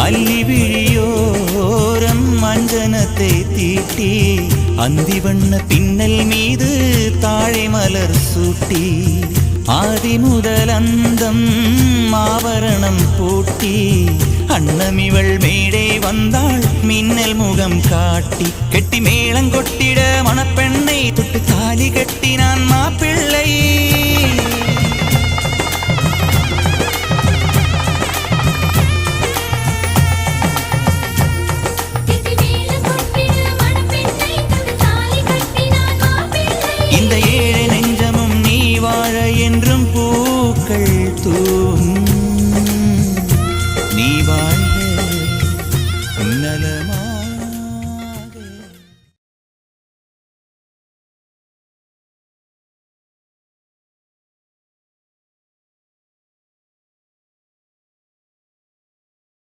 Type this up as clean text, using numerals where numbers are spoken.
அல்லி விழியோரம் மஞ்சனத்தை தீட்டி அந்தி வண்ண பின்னல் மீது தாழை மலர் சூட்டி ஆதி முதல் அந்தம் ஆபரணம் பூட்டி அன்னமிவள் மேடை வந்தாள் மின்னல் முகம் காட்டி கெட்டி மேளங்கொட்டிட மணப்பெண்ணை தொட்டு தாலி கட்டினான் மாப்பிள்ளை. இந்த ஏழை நெஞ்சமும் நீ வாழ என்றும் பூக்கள் தூவும் நீ வாழ்க நலமா.